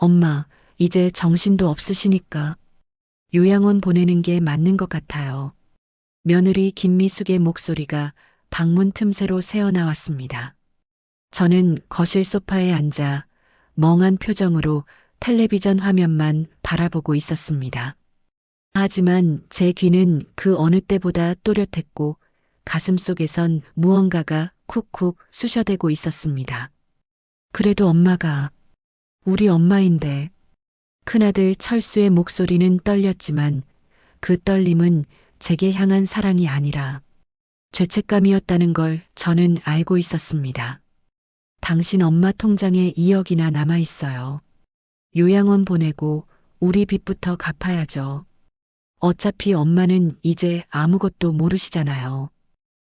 엄마, 이제 정신도 없으시니까 요양원 보내는 게 맞는 것 같아요. 며느리 김미숙의 목소리가 방문 틈새로 새어나왔습니다. 저는 거실 소파에 앉아 멍한 표정으로 텔레비전 화면만 바라보고 있었습니다. 하지만 제 귀는 그 어느 때보다 또렷했고 가슴 속에선 무언가가 쿡쿡 쑤셔대고 있었습니다. 그래도 엄마가 우리 엄마인데. 큰아들 철수의 목소리는 떨렸지만 그 떨림은 제게 향한 사랑이 아니라 죄책감이었다는 걸 저는 알고 있었습니다. 당신 엄마 통장에 2억이나 남아 있어요. 요양원 보내고 우리 빚부터 갚아야죠. 어차피 엄마는 이제 아무것도 모르시잖아요.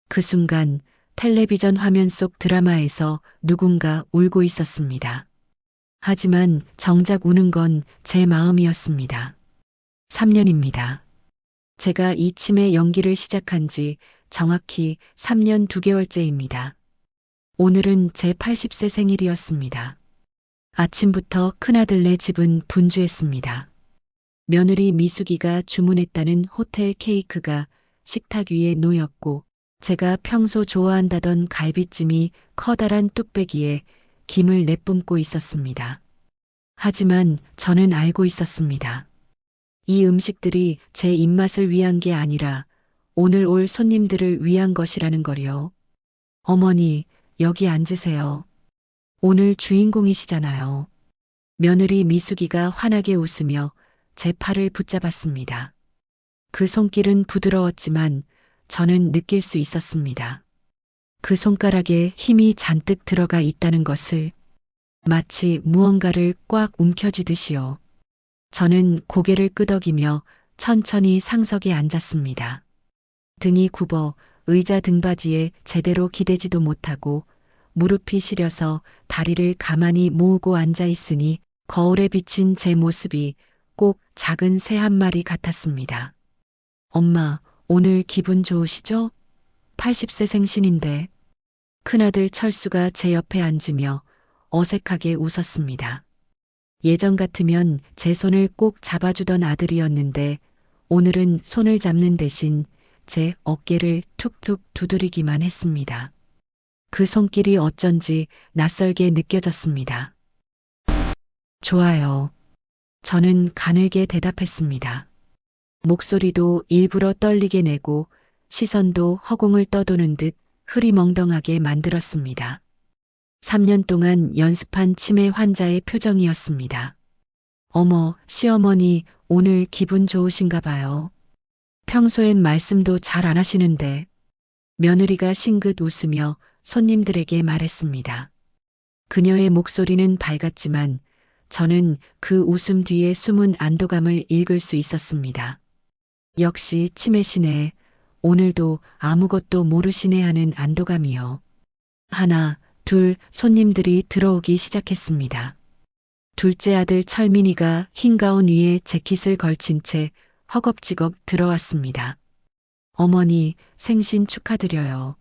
그 순간 텔레비전 화면 속 드라마에서 누군가 울고 있었습니다. 하지만 정작 우는 건 제 마음이었습니다. 3년입니다. 제가 이 치매 연기를 시작한 지 정확히 3년 2개월째입니다. 오늘은 제 80세 생일이었습니다. 아침부터 큰아들네 집은 분주했습니다. 며느리 미숙이가 주문했다는 호텔 케이크가 식탁 위에 놓였고 제가 평소 좋아한다던 갈비찜이 커다란 뚝배기에 김을 내뿜고 있었습니다. 하지만 저는 알고 있었습니다. 이 음식들이 제 입맛을 위한 게 아니라 오늘 올 손님들을 위한 것이라는 걸요. 어머니, 여기 앉으세요. 오늘 주인공이시잖아요. 며느리 미숙이가 환하게 웃으며 제 팔을 붙잡았습니다. 그 손길은 부드러웠지만 저는 느낄 수 있었습니다. 그 손가락에 힘이 잔뜩 들어가 있다는 것을 마치 무언가를 꽉 움켜쥐듯이요. 저는 고개를 끄덕이며 천천히 상석에 앉았습니다. 등이 굽어 의자 등받이에 제대로 기대지도 못하고 무릎이 시려서 다리를 가만히 모으고 앉아 있으니 거울에 비친 제 모습이 꼭 작은 새 한 마리 같았습니다. 엄마, 오늘 기분 좋으시죠? 80세 생신인데. 큰아들 철수가 제 옆에 앉으며 어색하게 웃었습니다. 예전 같으면 제 손을 꼭 잡아주던 아들이었는데 오늘은 손을 잡는 대신 제 어깨를 툭툭 두드리기만 했습니다. 그 손길이 어쩐지 낯설게 느껴졌습니다. 좋아요. 저는 가늘게 대답했습니다. 목소리도 일부러 떨리게 내고 시선도 허공을 떠도는 듯 흐리멍덩하게 만들었습니다. 3년 동안 연습한 치매 환자의 표정이었습니다. 어머, 시어머니, 오늘 기분 좋으신가 봐요. 평소엔 말씀도 잘 안 하시는데. 며느리가 싱긋 웃으며 손님들에게 말했습니다. 그녀의 목소리는 밝았지만 저는 그 웃음 뒤에 숨은 안도감을 읽을 수 있었습니다. 역시 치매시네. 오늘도 아무것도 모르시네 하는 안도감이요. 하나, 둘, 손님들이 들어오기 시작했습니다. 둘째 아들 철민이가 흰 가운 위에 재킷을 걸친 채 허겁지겁 들어왔습니다. 어머니, 생신 축하드려요.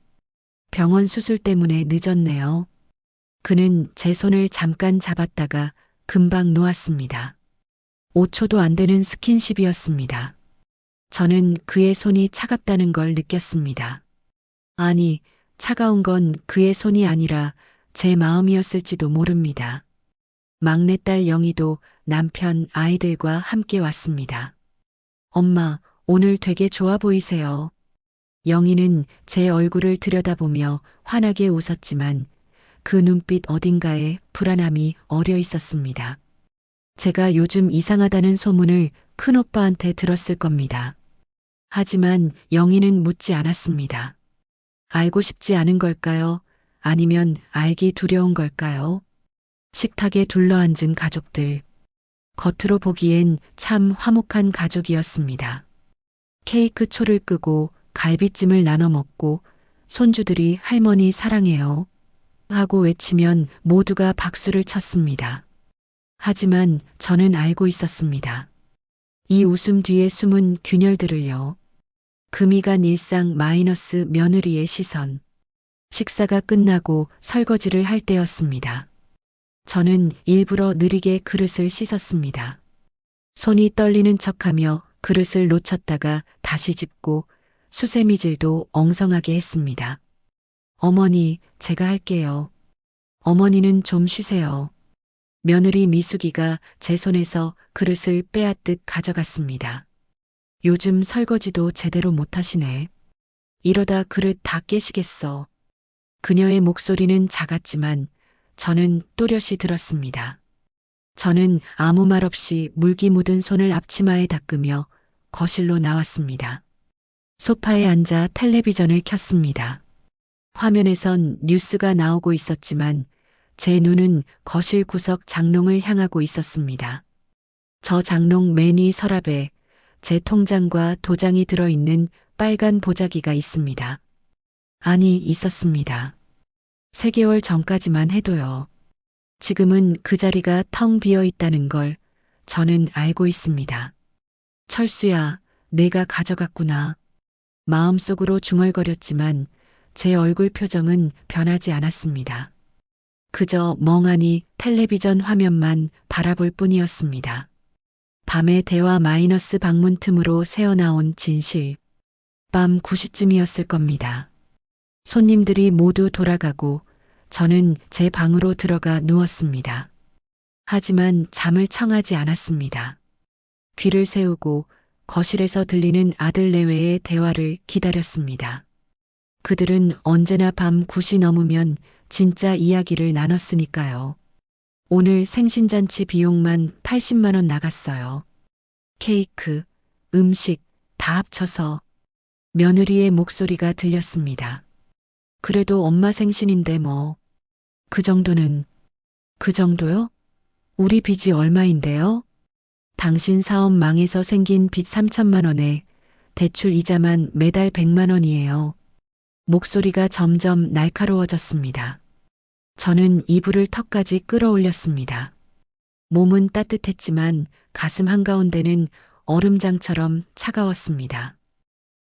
병원 수술 때문에 늦었네요. 그는 제 손을 잠깐 잡았다가 금방 놓았습니다. 5초도 안 되는 스킨십이었습니다. 저는 그의 손이 차갑다는 걸 느꼈습니다. 아니, 차가운 건 그의 손이 아니라 제 마음이었을지도 모릅니다. 막내딸 영희도 남편 아이들과 함께 왔습니다. 엄마, 오늘 되게 좋아 보이세요. 영희는 제 얼굴을 들여다보며 환하게 웃었지만 그 눈빛 어딘가에 불안함이 어려 있었습니다. 제가 요즘 이상하다는 소문을 큰오빠한테 들었을 겁니다. 하지만 영희는 묻지 않았습니다. 알고 싶지 않은 걸까요? 아니면 알기 두려운 걸까요? 식탁에 둘러앉은 가족들. 겉으로 보기엔 참 화목한 가족이었습니다. 케이크 초를 끄고 갈비찜을 나눠 먹고 손주들이 할머니 사랑해요 하고 외치면 모두가 박수를 쳤습니다. 하지만 저는 알고 있었습니다. 이 웃음 뒤에 숨은 균열들을요. 금이 간 일상 마이너스 며느리의 시선. 식사가 끝나고 설거지를 할 때였습니다. 저는 일부러 느리게 그릇을 씻었습니다. 손이 떨리는 척하며 그릇을 놓쳤다가 다시 짚고 수세미질도 엉성하게 했습니다. 어머니, 제가 할게요. 어머니는 좀 쉬세요. 며느리 미숙이가 제 손에서 그릇을 빼앗듯 가져갔습니다. 요즘 설거지도 제대로 못하시네. 이러다 그릇 다 깨시겠어. 그녀의 목소리는 작았지만 저는 또렷이 들었습니다. 저는 아무 말 없이 물기 묻은 손을 앞치마에 닦으며 거실로 나왔습니다. 소파에 앉아 텔레비전을 켰습니다. 화면에선 뉴스가 나오고 있었지만 제 눈은 거실 구석 장롱을 향하고 있었습니다. 저 장롱 맨 위 서랍에 제 통장과 도장이 들어있는 빨간 보자기가 있습니다. 아니, 있었습니다. 3개월 전까지만 해도요. 지금은 그 자리가 텅 비어 있다는 걸 저는 알고 있습니다. 철수야, 내가 가져갔구나. 마음속으로 중얼거렸지만 제 얼굴 표정은 변하지 않았습니다. 그저 멍하니 텔레비전 화면만 바라볼 뿐이었습니다. 밤의 대화 마이너스 방문 틈으로 새어나온 진실. 밤 9시쯤이었을 겁니다. 손님들이 모두 돌아가고 저는 제 방으로 들어가 누웠습니다. 하지만 잠을 청하지 않았습니다. 귀를 세우고 거실에서 들리는 아들 내외의 대화를 기다렸습니다. 그들은 언제나 밤 9시 넘으면 진짜 이야기를 나눴으니까요. 오늘 생신잔치 비용만 80만 원 나갔어요. 케이크, 음식 다 합쳐서. 며느리의 목소리가 들렸습니다. 그래도 엄마 생신인데 뭐. 그 정도는. 그 정도요? 우리 빚이 얼마인데요? 당신 사업 망해서 생긴 빚 3천만 원에 대출 이자만 매달 100만 원이에요. 목소리가 점점 날카로워졌습니다. 저는 이불을 턱까지 끌어올렸습니다. 몸은 따뜻했지만 가슴 한가운데는 얼음장처럼 차가웠습니다.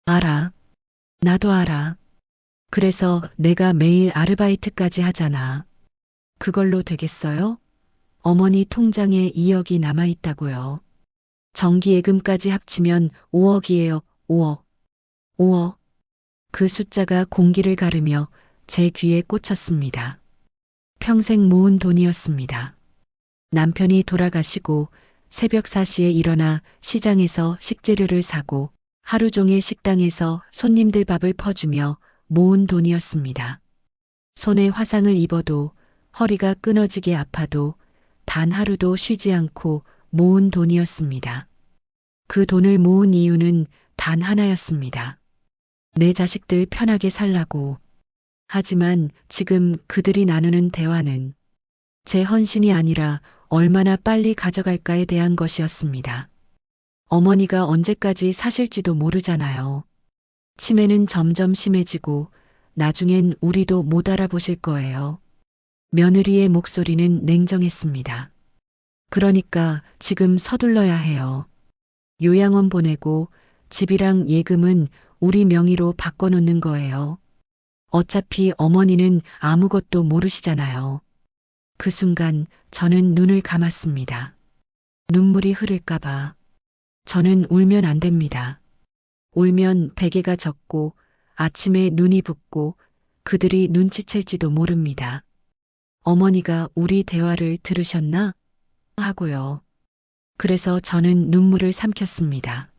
알아. 나도 알아. 그래서 내가 매일 아르바이트까지 하잖아. 그걸로 되겠어요? 어머니 통장에 2억이 남아있다고요. 정기예금까지 합치면 5억이에요. 5억. 5억. 그 숫자가 공기를 가르며 제 귀에 꽂혔습니다. 평생 모은 돈이었습니다. 남편이 돌아가시고 새벽 4시에 일어나 시장에서 식재료를 사고 하루 종일 식당에서 손님들 밥을 퍼주며 모은 돈이었습니다. 손에 화상을 입어도 허리가 끊어지게 아파도 단 하루도 쉬지 않고 모은 돈이었습니다. 그 돈을 모은 이유는 단 하나였습니다. 내 자식들 편하게 살라고. 하지만 지금 그들이 나누는 대화는 제 헌신이 아니라 얼마나 빨리 가져갈까에 대한 것이었습니다. 어머니가 언제까지 사실지도 모르잖아요. 치매는 점점 심해지고 나중엔 우리도 못 알아보실 거예요. 며느리의 목소리는 냉정했습니다. 그러니까 지금 서둘러야 해요. 요양원 보내고 집이랑 예금은 우리 명의로 바꿔놓는 거예요. 어차피 어머니는 아무것도 모르시잖아요. 그 순간 저는 눈을 감았습니다. 눈물이 흐를까봐. 저는 울면 안 됩니다. 울면 베개가 젖고 아침에 눈이 붓고 그들이 눈치챌지도 모릅니다. 어머니가 우리 대화를 들으셨나? 하고요. 그래서 저는 눈물을 삼켰습니다.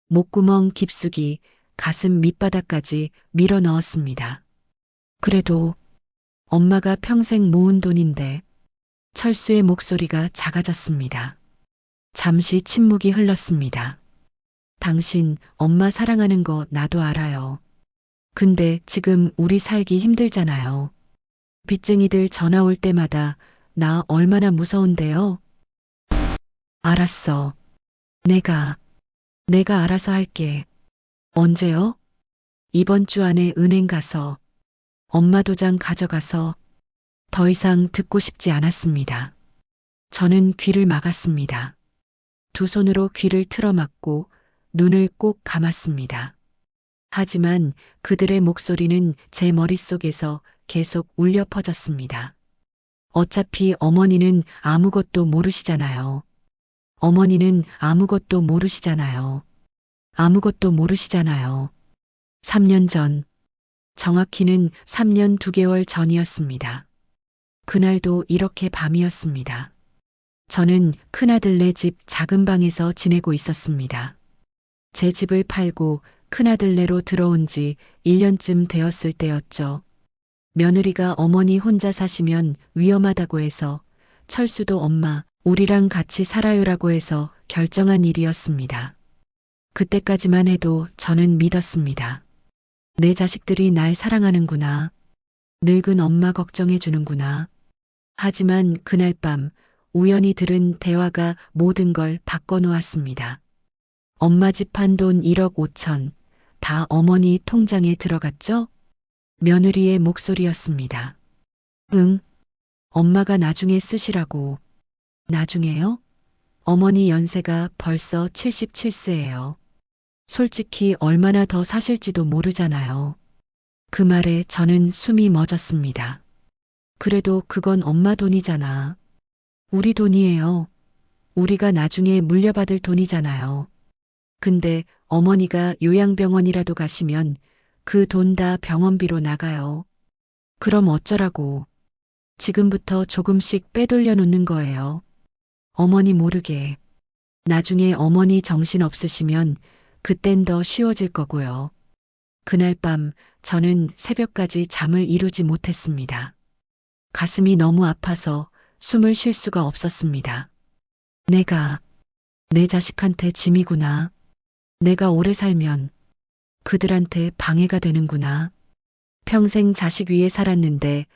목구멍 깊숙이 가슴 밑바닥까지 밀어 넣었습니다. 그래도 엄마가 평생 모은 돈인데. 철수의 목소리가 작아졌습니다. 잠시 침묵이 흘렀습니다. 당신 엄마 사랑하는 거 나도 알아요. 근데 지금 우리 살기 힘들잖아요. 빚쟁이들 전화 올 때마다 나 얼마나 무서운데요? 알았어. 내가 알아서 할게. 언제요? 이번 주 안에 은행 가서 엄마 도장 가져가서. 더 이상 듣고 싶지 않았습니다. 저는 귀를 막았습니다. 두 손으로 귀를 틀어막고 눈을 꼭 감았습니다. 하지만 그들의 목소리는 제 머릿속에서 계속 울려 퍼졌습니다. 어차피 어머니는 아무것도 모르시잖아요. 어머니는 아무것도 모르시잖아요. 아무것도 모르시잖아요. 3년 전, 정확히는 3년 2개월 전이었습니다. 그날도 이렇게 밤이었습니다. 저는 큰아들네 집 작은 방에서 지내고 있었습니다. 제 집을 팔고 큰아들네로 들어온 지 1년쯤 되었을 때였죠. 며느리가 어머니 혼자 사시면 위험하다고 해서 철수도 엄마, 우리랑 같이 살아요라고 해서 결정한 일이었습니다. 그때까지만 해도 저는 믿었습니다. 내 자식들이 날 사랑하는구나. 늙은 엄마 걱정해 주는구나. 하지만 그날 밤 우연히 들은 대화가 모든 걸 바꿔놓았습니다. 엄마 집 판 돈 1억 5천 다 어머니 통장에 들어갔죠? 며느리의 목소리였습니다. 응, 엄마가 나중에 쓰시라고. 나중에요? 어머니 연세가 벌써 77세예요. 솔직히 얼마나 더 사실지도 모르잖아요. 그 말에 저는 숨이 멎었습니다. 그래도 그건 엄마 돈이잖아. 우리 돈이에요. 우리가 나중에 물려받을 돈이잖아요. 근데 어머니가 요양병원이라도 가시면 그 돈 다 병원비로 나가요. 그럼 어쩌라고. 지금부터 조금씩 빼돌려 놓는 거예요. 어머니 모르게. 나중에 어머니 정신 없으시면 그땐 더 쉬워질 거고요. 그날 밤 저는 새벽까지 잠을 이루지 못했습니다. 가슴이 너무 아파서 숨을 쉴 수가 없었습니다. 내가 내 자식한테 짐이구나. 내가 오래 살면 그들한테 방해가 되는구나. 평생 자식 위에 살았는데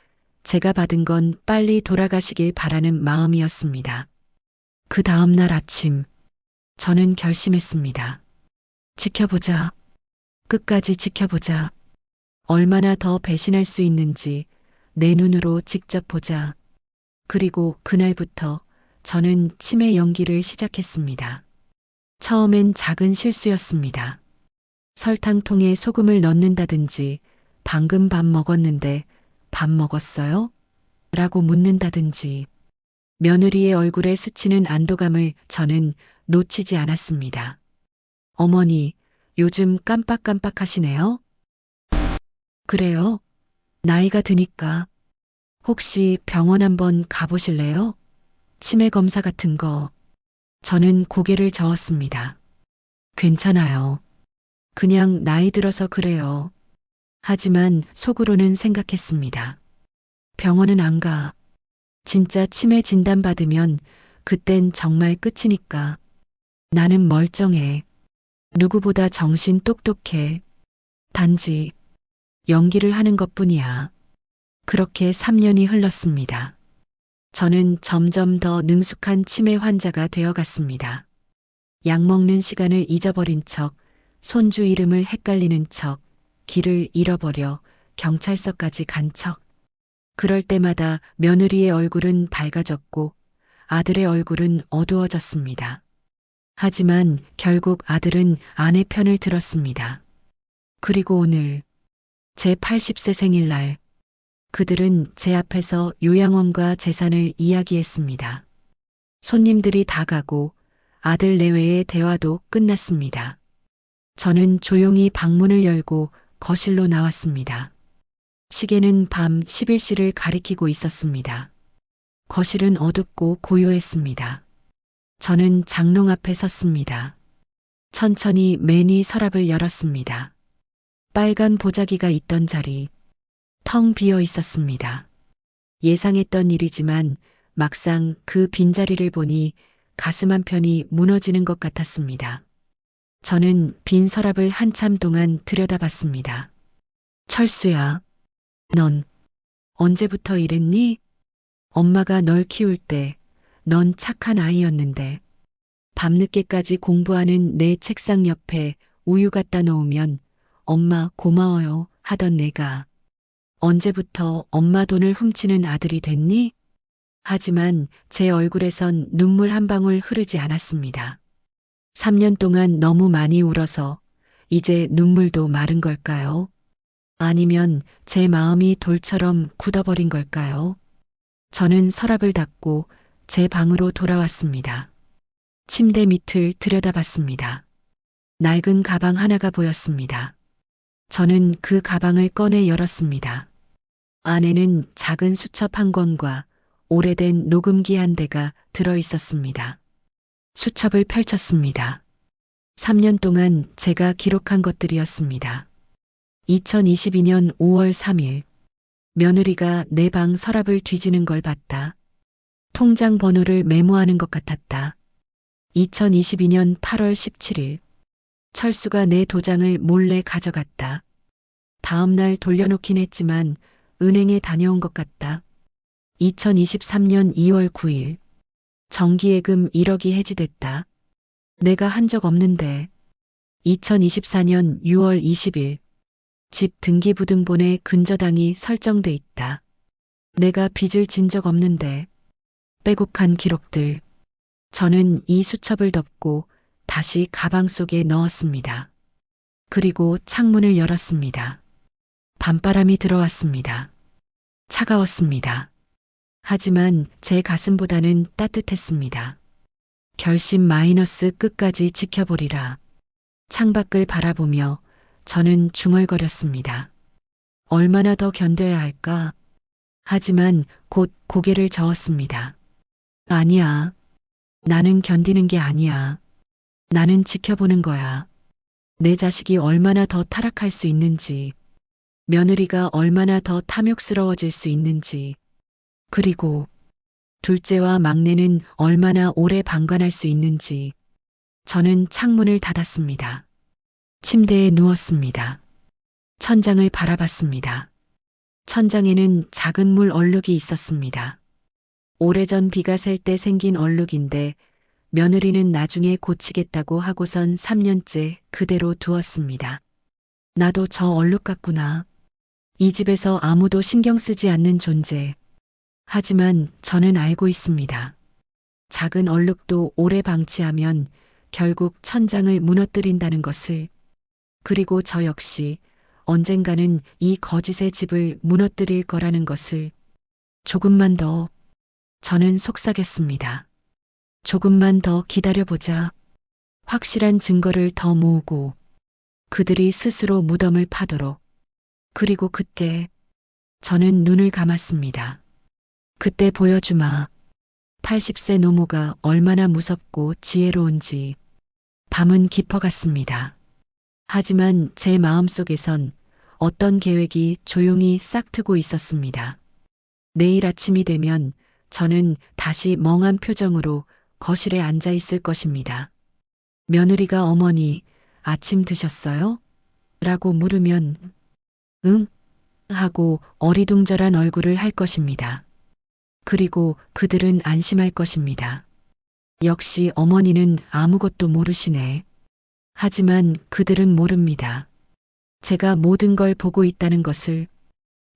제가 받은 건 빨리 돌아가시길 바라는 마음이었습니다. 그 다음 날 아침 저는 결심했습니다. 지켜보자. 끝까지 지켜보자. 얼마나 더 배신할 수 있는지 내 눈으로 직접 보자. 그리고 그날부터 저는 치매 연기를 시작했습니다. 처음엔 작은 실수였습니다. 설탕통에 소금을 넣는다든지 방금 밥 먹었는데 밥 먹었어요? 라고 묻는다든지 며느리의 얼굴에 스치는 안도감을 저는 놓치지 않았습니다. 어머니, 요즘 깜빡깜빡 하시네요? 그래요? 나이가 드니까. 혹시 병원 한번 가보실래요? 치매 검사 같은 거. 저는 고개를 저었습니다. 괜찮아요. 그냥 나이 들어서 그래요. 하지만 속으로는 생각했습니다. 병원은 안 가. 진짜 치매 진단 받으면 그땐 정말 끝이니까. 나는 멀쩡해. 누구보다 정신 똑똑해. 단지 연기를 하는 것뿐이야. 그렇게 3년이 흘렀습니다. 저는 점점 더 능숙한 치매 환자가 되어갔습니다. 약 먹는 시간을 잊어버린 척, 손주 이름을 헷갈리는 척, 길을 잃어버려 경찰서까지 간 척. 그럴 때마다 며느리의 얼굴은 밝아졌고 아들의 얼굴은 어두워졌습니다. 하지만 결국 아들은 아내 편을 들었습니다. 그리고 오늘 제 80세 생일날 그들은 제 앞에서 요양원과 재산을 이야기했습니다. 손님들이 다 가고 아들 내외의 대화도 끝났습니다. 저는 조용히 방문을 열고 거실로 나왔습니다. 시계는 밤 11시를 가리키고 있었습니다. 거실은 어둡고 고요했습니다. 저는 장롱 앞에 섰습니다. 천천히 맨 위 서랍을 열었습니다. 빨간 보자기가 있던 자리, 텅 비어 있었습니다. 예상했던 일이지만 막상 그 빈자리를 보니 가슴 한편이 무너지는 것 같았습니다. 저는 빈 서랍을 한참 동안 들여다봤습니다. 철수야, 넌 언제부터 이랬니? 엄마가 널 키울 때 넌 착한 아이였는데 밤늦게까지 공부하는 내 책상 옆에 우유 갖다 놓으면 엄마 고마워요 하던 내가 언제부터 엄마 돈을 훔치는 아들이 됐니? 하지만 제 얼굴에선 눈물 한 방울 흐르지 않았습니다. 3년 동안 너무 많이 울어서 이제 눈물도 마른 걸까요? 아니면 제 마음이 돌처럼 굳어버린 걸까요? 저는 서랍을 닫고 제 방으로 돌아왔습니다. 침대 밑을 들여다봤습니다. 낡은 가방 하나가 보였습니다. 저는 그 가방을 꺼내 열었습니다. 안에는 작은 수첩 한 권과 오래된 녹음기 한 대가 들어 있었습니다. 수첩을 펼쳤습니다. 3년 동안 제가 기록한 것들이었습니다. 2022년 5월 3일, 며느리가 내 방 서랍을 뒤지는 걸 봤다. 통장 번호를 메모하는 것 같았다. 2022년 8월 17일, 철수가 내 도장을 몰래 가져갔다. 다음 날 돌려놓긴 했지만 은행에 다녀온 것 같다. 2023년 2월 9일, 정기예금 1억이 해지됐다. 내가 한 적 없는데. 2024년 6월 20일, 집 등기부등본에 근저당이 설정돼 있다. 내가 빚을 진 적 없는데. 빼곡한 기록들. 저는 이 수첩을 덮고 다시 가방 속에 넣었습니다. 그리고 창문을 열었습니다. 밤바람이 들어왔습니다. 차가웠습니다. 하지만 제 가슴보다는 따뜻했습니다. 결심 마이너스 끝까지 지켜보리라. 창밖을 바라보며 저는 중얼거렸습니다. 얼마나 더 견뎌야 할까? 하지만 곧 고개를 저었습니다. 아니야. 나는 견디는 게 아니야. 나는 지켜보는 거야. 내 자식이 얼마나 더 타락할 수 있는지, 며느리가 얼마나 더 탐욕스러워질 수 있는지, 그리고 둘째와 막내는 얼마나 오래 방관할 수 있는지. 저는 창문을 닫았습니다. 침대에 누웠습니다. 천장을 바라봤습니다. 천장에는 작은 물 얼룩이 있었습니다. 오래전 비가 셀 때 생긴 얼룩인데 며느리는 나중에 고치겠다고 하고선 3년째 그대로 두었습니다. 나도 저 얼룩 같구나. 이 집에서 아무도 신경 쓰지 않는 존재. 하지만 저는 알고 있습니다. 작은 얼룩도 오래 방치하면 결국 천장을 무너뜨린다는 것을. 그리고 저 역시 언젠가는 이 거짓의 집을 무너뜨릴 거라는 것을. 조금만 더. 저는 속삭였습니다. 조금만 더 기다려보자. 확실한 증거를 더 모으고 그들이 스스로 무덤을 파도록. 그리고 그때 저는 눈을 감았습니다. 그때 보여주마. 80세 노모가 얼마나 무섭고 지혜로운지. 밤은 깊어갔습니다. 하지만 제 마음속에선 어떤 계획이 조용히 싹트고 있었습니다. 내일 아침이 되면 저는 다시 멍한 표정으로 거실에 앉아 있을 것입니다. 며느리가 어머니, 아침 드셨어요? 라고 물으면 응? 하고 어리둥절한 얼굴을 할 것입니다. 그리고 그들은 안심할 것입니다. 역시 어머니는 아무것도 모르시네. 하지만 그들은 모릅니다. 제가 모든 걸 보고 있다는 것을,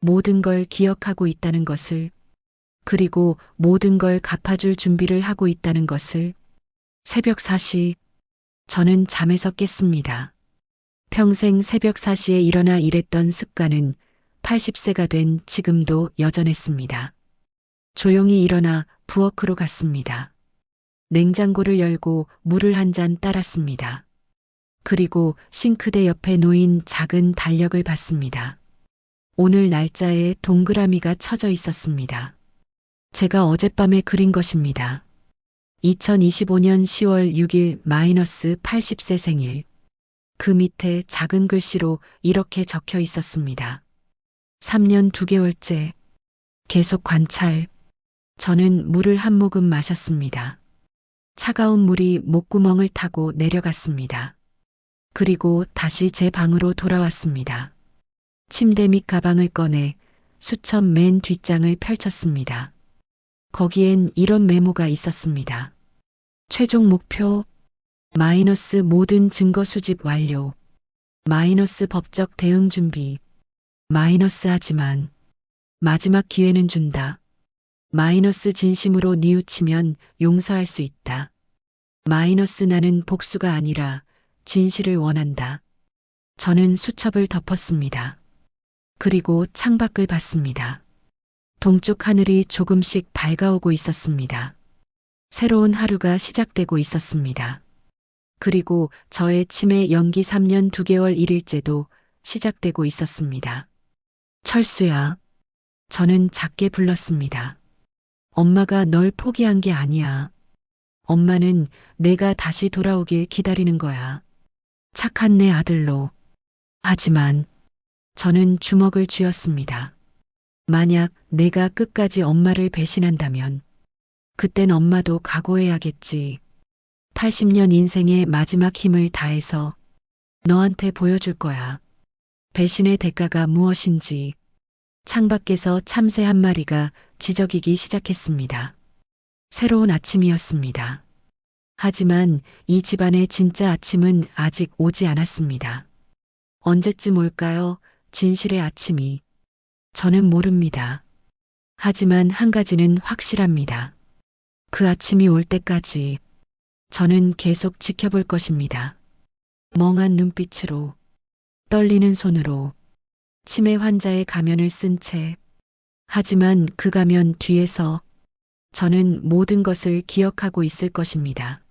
모든 걸 기억하고 있다는 것을, 그리고 모든 걸 갚아줄 준비를 하고 있다는 것을. 새벽 4시, 저는 잠에서 깼습니다. 평생 새벽 4시에 일어나 일했던 습관은 80세가 된 지금도 여전했습니다. 조용히 일어나 부엌으로 갔습니다. 냉장고를 열고 물을 한 잔 따랐습니다. 그리고 싱크대 옆에 놓인 작은 달력을 봤습니다. 오늘 날짜에 동그라미가 쳐져 있었습니다. 제가 어젯밤에 그린 것입니다. 2025년 10월 6일 마이너스 80세 생일. 그 밑에 작은 글씨로 이렇게 적혀 있었습니다. 3년 2개월째. 계속 관찰. 저는 물을 한 모금 마셨습니다. 차가운 물이 목구멍을 타고 내려갔습니다. 그리고 다시 제 방으로 돌아왔습니다. 침대 밑 가방을 꺼내 수첩 맨 뒷장을 펼쳤습니다. 거기엔 이런 메모가 있었습니다. 최종 목표, 마이너스 모든 증거 수집 완료, 마이너스 법적 대응 준비, 마이너스 하지만, 마지막 기회는 준다. 마이너스 진심으로 뉘우치면 용서할 수 있다. 마이너스 나는 복수가 아니라 진실을 원한다. 저는 수첩을 덮었습니다. 그리고 창밖을 봤습니다. 동쪽 하늘이 조금씩 밝아오고 있었습니다. 새로운 하루가 시작되고 있었습니다. 그리고 저의 치매 연기 3년 2개월 1일째도 시작되고 있었습니다. 철수야. 저는 작게 불렀습니다. 엄마가 널 포기한 게 아니야. 엄마는 내가 다시 돌아오길 기다리는 거야. 착한 내 아들로. 하지만 저는 주먹을 쥐었습니다. 만약 내가 끝까지 엄마를 배신한다면 그땐 엄마도 각오해야겠지. 80년 인생의 마지막 힘을 다해서 너한테 보여줄 거야. 배신의 대가가 무엇인지. 창밖에서 참새 한 마리가 지저귀기 시작했습니다. 새로운 아침이었습니다. 하지만 이 집안의 진짜 아침은 아직 오지 않았습니다. 언제쯤 올까요? 진실의 아침이. 저는 모릅니다. 하지만 한 가지는 확실합니다. 그 아침이 올 때까지 저는 계속 지켜볼 것입니다. 멍한 눈빛으로, 떨리는 손으로, 치매 환자의 가면을 쓴 채. 하지만 그 가면 뒤에서 저는 모든 것을 기억하고 있을 것입니다.